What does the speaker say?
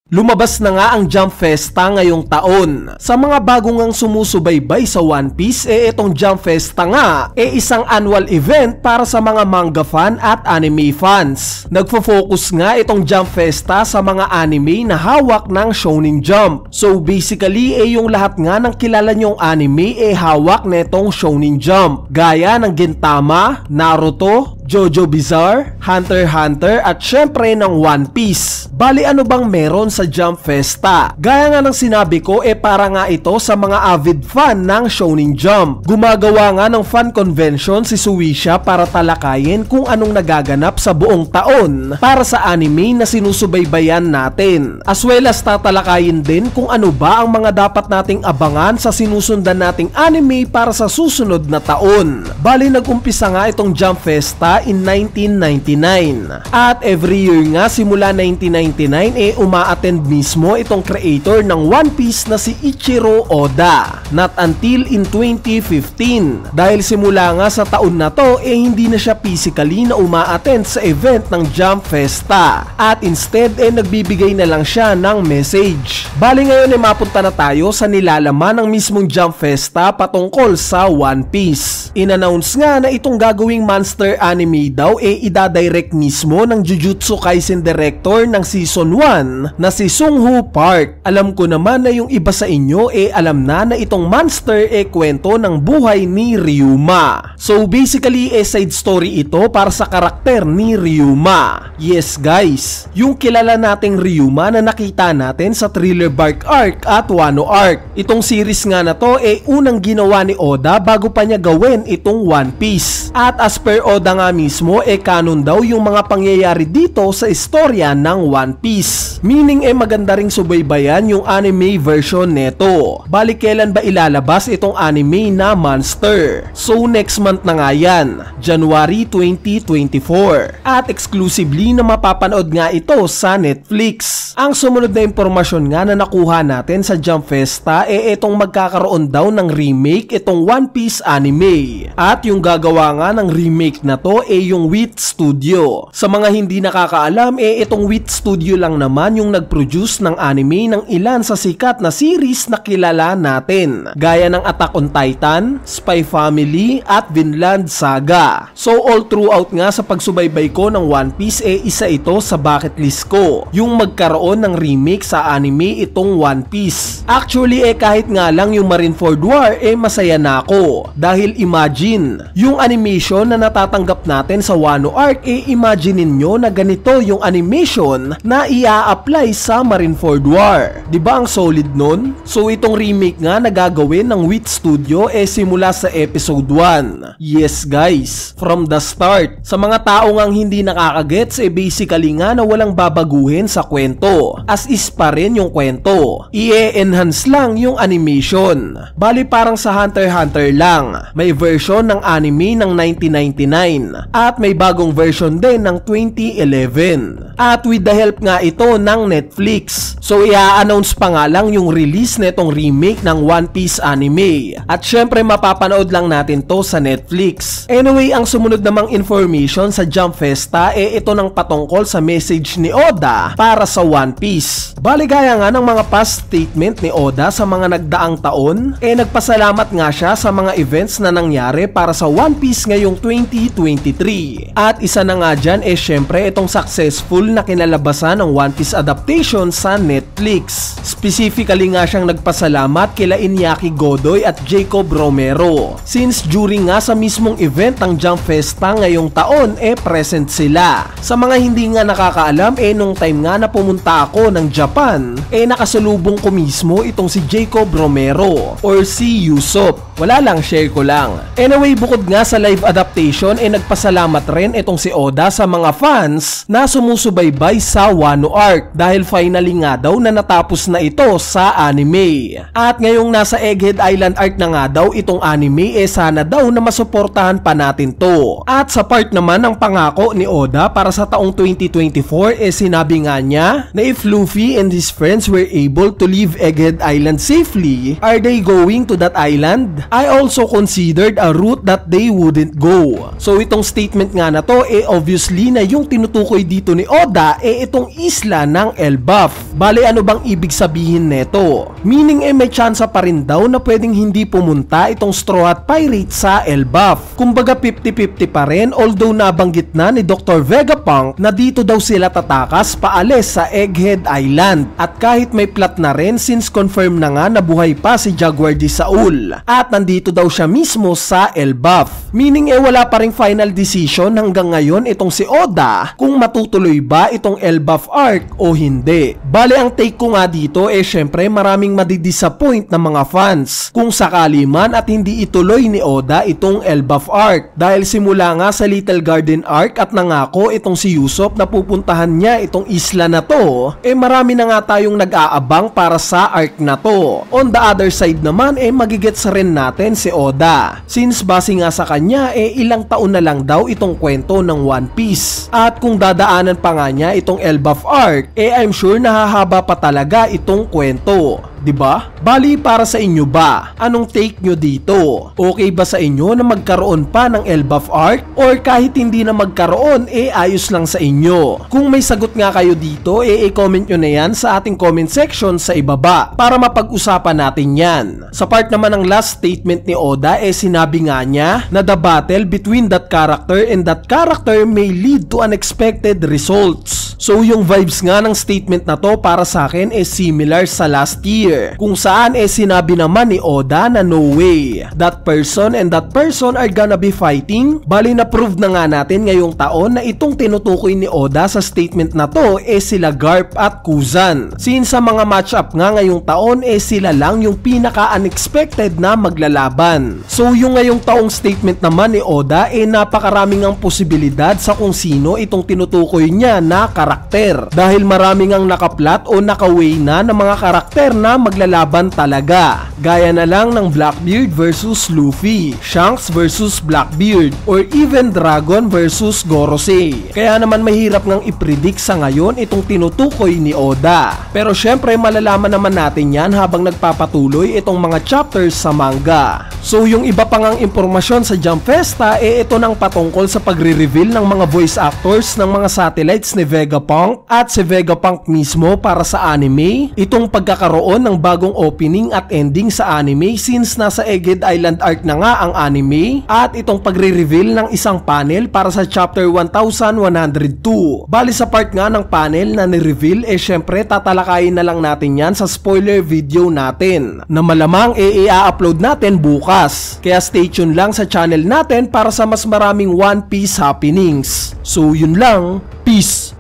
Lumabas na nga ang Jump Festa ngayong taon. Sa mga bagong ngang sumusubaybay sa One Piece, itong Jump Festa nga isang annual event para sa mga manga fan at anime fans. Nagfo-focus nga itong Jump Festa sa mga anime na hawak ng Shonen Jump. So basically yung lahat nga ng kilala nyong anime hawak netong Shonen Jump. Gaya ng Gintama, Naruto, Jojo Bizarre, Hunter x Hunter at syempre ng One Piece. Bali ano bang meron sa Jump Festa? Gaya nga ng sinabi ko para nga ito sa mga avid fan ng Shonen Jump. Gumagawa nga ng fan convention si Shueisha para talakayin kung anong nagaganap sa buong taon para sa anime na sinusubaybayan natin. As well as tatalakayin din kung ano ba ang mga dapat nating abangan sa sinusundan nating anime para sa susunod na taon. Bali nag-umpisa nga itong Jump Festa in 1999. At every year nga simula 1999 uma-attend mismo itong creator ng One Piece na si Eiichiro Oda. Not until in 2015. Dahil simula nga sa taon na to hindi na siya physically na uma-attend sa event ng Jump Festa. At instead nagbibigay na lang siya ng message. Bali ngayon mapunta na tayo sa nilalaman ng mismong Jump Festa patungkol sa One Piece. In-announce nga na itong gagawing monster anime daw idadirect mismo ng Jujutsu Kaisen director ng season 1 na si Sung-Hoo Park. Alam ko naman na yung iba sa inyo alam na itong monster kwento ng buhay ni Ryuma. So basically side story ito para sa karakter ni Ryuma. Yes guys, yung kilala nating Ryuma na nakita natin sa Thriller Bark Arc at Wano Arc. Itong series nga na to unang ginawa ni Oda bago pa niya gawin itong One Piece. At as per Oda nga mismo canon daw yung mga pangyayari dito sa istorya ng One Piece. Meaning maganda ring subaybayan yung anime version neto. Bali kailan ba ilalabas itong anime na Monster? So next month na nga yan, January 2024. At exclusively na mapapanood nga ito sa Netflix. Ang sumunod na impormasyon nga na nakuha natin sa Jump Festa itong magkakaroon daw ng remake itong One Piece anime. At yung gagawa nga ng remake na to yung Wit Studio. Sa mga hindi nakakaalam itong Wit Studio lang naman yung nag-produce ng anime ng ilan sa sikat na series na kilala natin. Gaya ng Attack on Titan, Spy Family at Vinland Saga. So all throughout nga sa pagsubaybay ko ng One Piece isa ito sa bucket list ko. Yung magkaroon ng remake sa anime itong One Piece. Actually kahit nga lang yung Marineford War masaya na ako. Dahil imagine, yung animation na natatanggap natin sa Wano Arc imaginin nyo na ganito yung animation na ia-apply sa Marineford War. Diba ang solid nun? So itong remake nga na gagawin ng Wit Studio simula sa episode 1. Yes guys, from the start. Sa mga tao ngang hindi nakakagets basically nga na walang babaguhin sa kwento. As is pa rin yung kwento. I-enhance lang yung animation. Bali parang sa Hunter x Hunter lang. May version ng anime ng 1999 at may bagong version din ng 2011. At with the help nga ito ng Netflix. So i-announce pa nga lang yung release netong remake ng One Piece anime. At syempre mapapanood lang natin to sa Netflix. Anyway, ang sumunod namang information sa Jump Festa ito ng patungkol sa message ni Oda para sa One Piece. Baligaya nga ng mga past statement ni Oda sa mga nagdaang taon nagpasalamat nga siya sa mga events na nangyari para sa One Piece ngayong 2023. At isa na nga dyan syempre itong successful na kinalabasan ng One Piece adaptation sa Netflix. Specifically nga siyang nagpasalamat kila Iñaki Godoy at Jacob Romero. Since during nga sa mismong event ng Jump Festa ngayong taon present sila. Sa mga hindi nga nakakaalam nung time nga na pumunta ako ng Japan nakasalubong ko mismo itong si Jacob Romero or si Yusop. Wala lang, share ko lang. Anyway, bukod nga sa live adaptation nagpasalamat rin itong si Oda sa mga fans na sumusubaybay sa Wano Arc dahil finally nga daw na natapos na ito sa anime. At ngayong nasa Egghead Island arc na nga daw itong anime sana daw na masuportahan pa natin to. At sa part naman ng pangako ni Oda para sa taong 2024 sinabi nga niya na if Luffy and his friends were able to leave Egghead Island safely, are they going to that island? I also considered a route that they wouldn't go. So itong statement nga na to obviously na yung tinutukoy dito ni Oda itong isla ng Elbaf. Bale, ano bang ibig sabihin neto? Meaning may tsansa pa rin daw na pwedeng hindi pumunta itong Straw Hat Pirate sa Elbaf. Kumbaga 50-50 pa rin, although nabanggit na ni Dr. Vegapunk na dito daw sila tatakas paalis sa Egghead Island. At kahit may plot na rin since confirm na nga na buhay pa si Jaguar di Saul at nandito daw siya mismo sa Elbaf. Meaning wala pa ring final decision hanggang ngayon itong si Oda kung matutuloy ba itong Elbaf arc o hindi. Bale, ang take ko nga dito syempre maraming madidisappoint na mga fans kung sakali man at hindi ituloy ni Oda itong Elbaf arc, dahil simula nga sa Little Garden arc at nangako itong si Usopp na pupuntahan niya itong isla na to, marami na nga tayong nag-aabang para sa arc na to. On the other side naman magigets rin natin si Oda since base nga sa kanya ilang taon na lang daw itong kwento ng One Piece, at kung dadaanan pa nga niya itong Elbaf arc I'm sure nahahaba pa talaga itong kwento. Diba? Bali, para sa inyo ba? Anong take nyo dito? Okay ba sa inyo na magkaroon pa ng Elbaf arc? Or kahit hindi na magkaroon, ayos lang sa inyo? Kung may sagot nga kayo dito, i-comment nyo na yan sa ating comment section sa ibaba para mapag-usapan natin yan. Sa part naman ng last statement ni Oda, sinabi nga niya na the battle between that character and that character may lead to unexpected results. So yung vibes nga ng statement na to para sa akin similar sa last year, kung saan sinabi naman ni Oda na no way, that person and that person are gonna be fighting. Bali, na-prove na nga natin ngayong taon na itong tinutukoy ni Oda sa statement na to sila Garp at Kuzan. Since sa mga matchup nga ngayong taon sila lang yung pinaka-unexpected na maglalaban. So yung ngayong taong statement naman ni Oda napakaraming ang posibilidad sa kung sino itong tinutukoy niya na karakter, dahil maraming ang nakaplat o nakaway na ng mga karakter na maglalaban talaga. Gaya na lang ng Blackbeard versus Luffy, Shanks versus Blackbeard, or even Dragon versus Gorosei. Kaya naman mahirap ngang i-predict sa ngayon itong tinutukoy ni Oda. Pero syempre malalaman naman natin yan habang nagpapatuloy itong mga chapters sa manga. So yung iba pang ang impormasyon sa Jump Festa ito nang patungkol sa pagre-reveal ng mga voice actors ng mga satellites ni Vegapunk at si Vegapunk mismo para sa anime. Itong pagkakaroon ng bagong opening at ending sa anime since nasa Egghead Island arc na nga ang anime, at itong pagre-reveal ng isang panel para sa chapter 1102. Bali, sa part nga ng panel na ni-reveal syempre tatalakayin na lang natin yan sa spoiler video natin na malamang i-upload natin bukas. Kaya stay tuned lang sa channel natin para sa mas maraming One Piece happenings. So yun lang, peace!